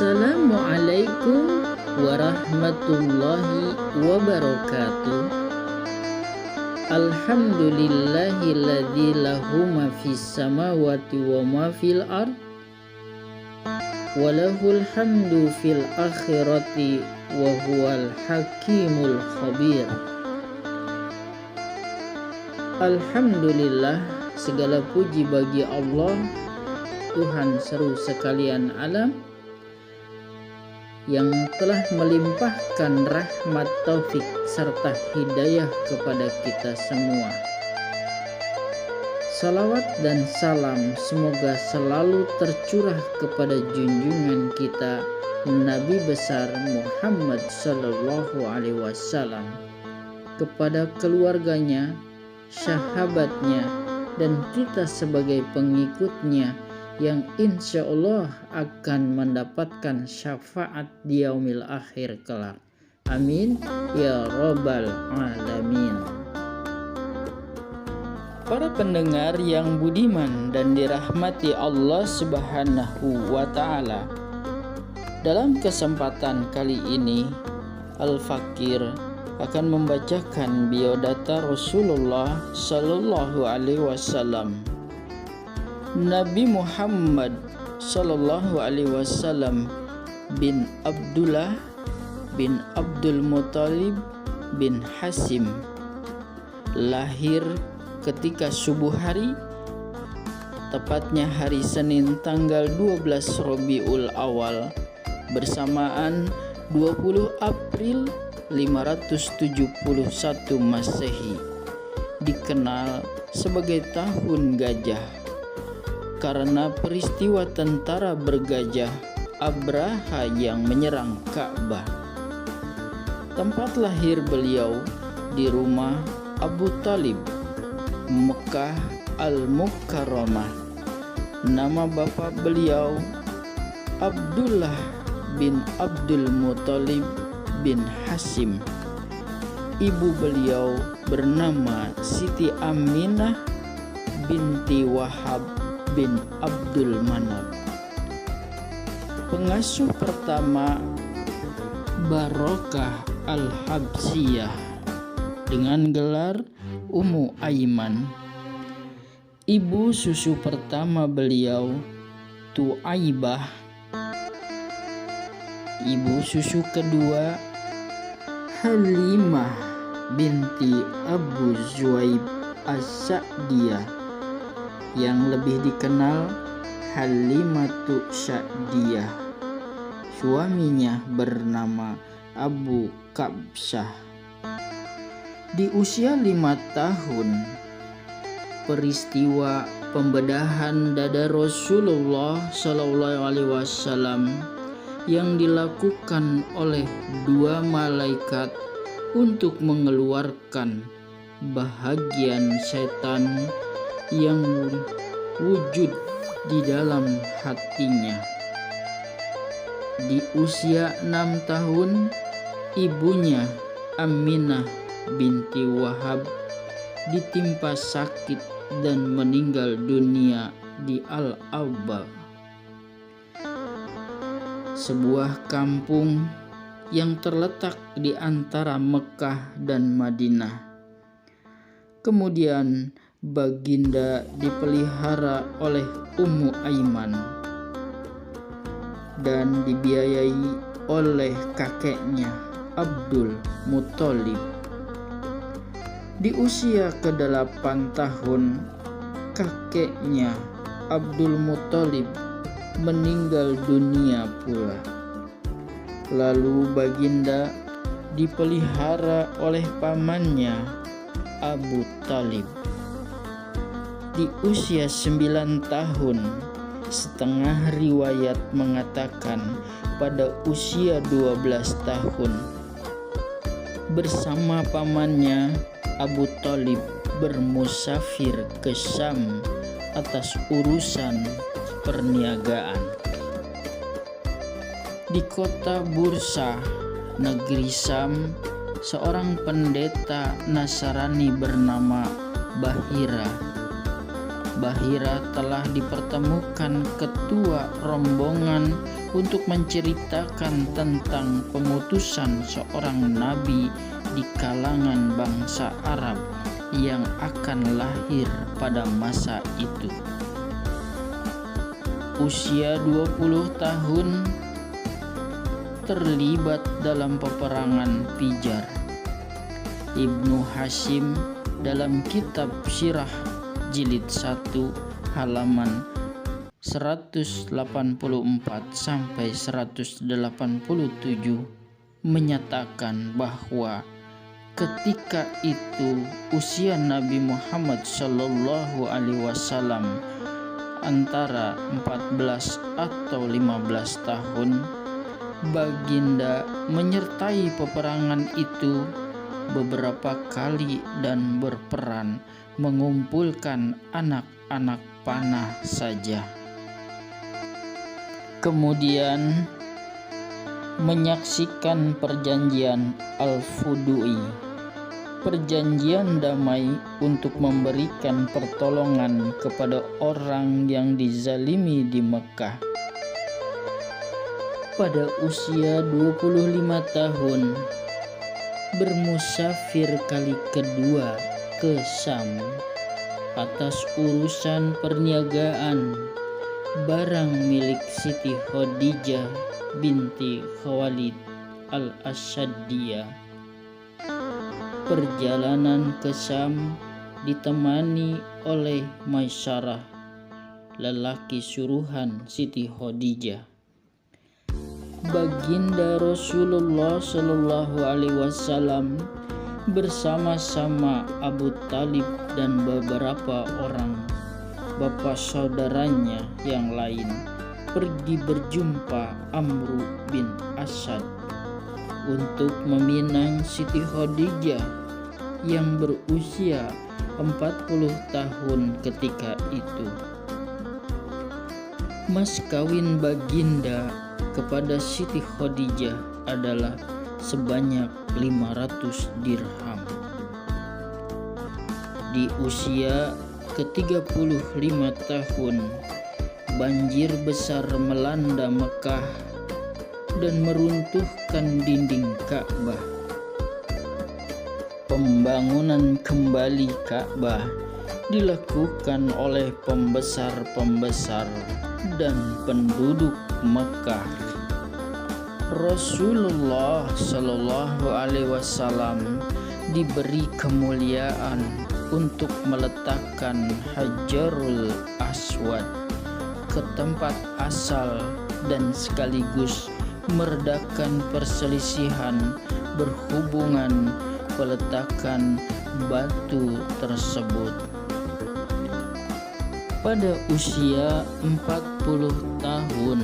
Assalamualaikum warahmatullahi wabarakatuh. Alhamdulillahilladzi lahu ma fis samawati wa ma fil ard wa lahul hamdu fil akhirati wa huwal hakimul khabir. Alhamdulillah, segala puji bagi Allah, Tuhan seru sekalian alam, yang telah melimpahkan rahmat, taufik, serta hidayah kepada kita semua. Salawat dan salam semoga selalu tercurah kepada junjungan kita Nabi besar Muhammad Sallallahu Alaihi Wasallam, kepada keluarganya, sahabatnya, dan kita sebagai pengikutnya yang insya Allah akan mendapatkan syafaat di yaumil akhir kelak. Amin ya rabbal alamin. Para pendengar yang budiman dan dirahmati Allah Subhanahu wa ta'ala, dalam kesempatan kali ini Al-Fakir akan membacakan biodata Rasulullah Sallallahu Alaihi Wasallam. Nabi Muhammad Sallallahu Alaihi Wasallam bin Abdullah bin Abdul Muttalib bin Hasim, lahir ketika subuh hari, tepatnya hari Senin tanggal 12 Rabiul Awal bersamaan 20 April 571 Masehi, dikenal sebagai tahun gajah karena peristiwa tentara bergajah Abraha yang menyerang Ka'bah. Tempat lahir beliau di rumah Abu Talib, Mekah Al-Mukarramah. Nama bapak beliau Abdullah bin Abdul Muttalib bin Hasim. Ibu beliau bernama Siti Aminah binti Wahab bin Abdul Manaf. Pengasuh pertama Barokah Al-Habsiyah dengan gelar Ummu Aiman. Ibu susu pertama beliau Tuaibah. Ibu susu kedua Halimah binti Abu Zuaib As-Sa'diyah, yang lebih dikenal Halimatu Sa'diyah. Suaminya bernama Abu Kabsyah. Di usia 5 tahun, peristiwa pembedahan dada Rasulullah Sallallahu Alaihi Wasallam yang dilakukan oleh 2 malaikat untuk mengeluarkan bahagian setan yang wujud di dalam hatinya. Di usia 6 tahun, ibunya Aminah binti Wahab ditimpa sakit dan meninggal dunia di Al-Awba, sebuah kampung yang terletak di antara Mekah dan Madinah. Kemudian baginda dipelihara oleh Ummu Aiman dan dibiayai oleh kakeknya Abdul Muttalib. Di usia ke-8 tahun, kakeknya Abdul Muttalib meninggal dunia pula. Lalu baginda dipelihara oleh pamannya Abu Talib. Di usia 9 tahun, setengah riwayat mengatakan pada usia 12 tahun, bersama pamannya Abu Talib bermusafir ke Syam atas urusan perniagaan. Di kota Bursa, negeri Syam, seorang pendeta Nasrani bernama Bahira telah dipertemukan ketua rombongan untuk menceritakan tentang pengutusan seorang nabi di kalangan bangsa Arab yang akan lahir pada masa itu. Usia 20 tahun, terlibat dalam peperangan Fijar. Ibnu Hashim dalam kitab Sirah jilid 1 halaman 184 sampai 187 menyatakan bahwa ketika itu usia Nabi Muhammad Shallallahu Alaihi Wasallam antara 14 atau 15 tahun. Baginda menyertai peperangan itu beberapa kali dan berperan mengumpulkan anak-anak panah saja. Kemudian menyaksikan perjanjian Al-Fudu'i, perjanjian damai untuk memberikan pertolongan kepada orang yang dizalimi di Mekah. Pada usia 25 tahun, bermusafir kali kedua ke Syam atas urusan perniagaan barang milik Siti Khadijah binti Khalid al-Asyadiyah. Perjalanan ke Syam ditemani oleh Maisyarah, lelaki suruhan Siti Khadijah. Baginda Rasulullah Shallallahu Alaihi Wasallam bersama-sama Abu Talib dan beberapa orang bapak saudaranya yang lain pergi berjumpa Amru bin Asad untuk meminang Siti Khadijah yang berusia 40 tahun ketika itu. Mas kawin baginda kepada Siti Khadijah adalah sebanyak 500 dirham. Di usia ke-35 tahun, banjir besar melanda Mekah dan meruntuhkan dinding Ka'bah. Pembangunan kembali Ka'bah dilakukan oleh pembesar-pembesar dan penduduk Mekah. Rasulullah Shallallahu Alaihi Wasallam diberi kemuliaan untuk meletakkan Hajarul Aswad ke tempat asal dan sekaligus meredakan perselisihan berhubungan peletakan batu tersebut. Pada usia 40 tahun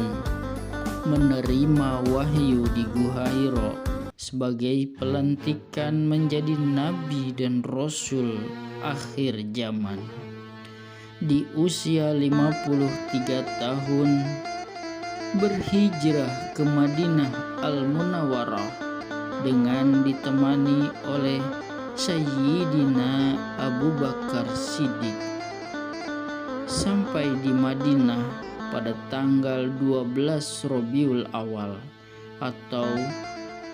menerima wahyu di Gua Hira sebagai pelantikan menjadi nabi dan rasul akhir zaman. Di usia 53 tahun berhijrah ke Madinah Al-Munawwarah dengan ditemani oleh Sayyidina Abu Bakar Siddiq. Sampai di Madinah pada tanggal 12 Rabiul Awal atau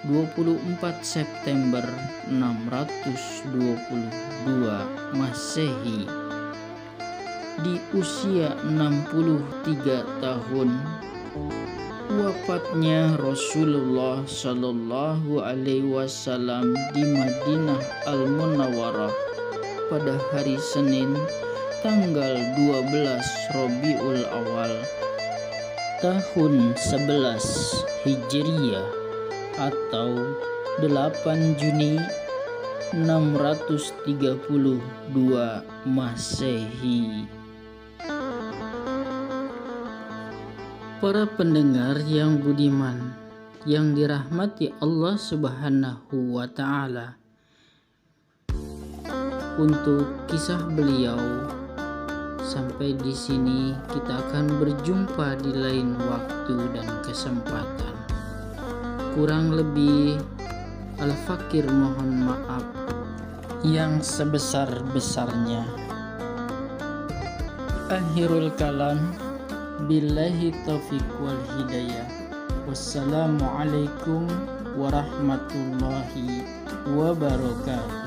24 September 622 Masehi. Di usia 63 tahun wafatnya Rasulullah Shallallahu Alaihi Wasallam di Madinah Al-Munawwarah pada hari Senin tanggal 12 Rabiul Awal tahun 11 Hijriyah atau 8 Juni 632 Masehi. Para pendengar yang budiman, yang dirahmati Allah Subhanahu wa Ta'ala, untuk kisah beliau sampai di sini kita akan berjumpa di lain waktu dan kesempatan. Kurang lebih Al-Fakir mohon maaf yang sebesar-besarnya. Akhirul kalam, billahi taufiq wal hidayah. Wassalamualaikum warahmatullahi wabarakatuh.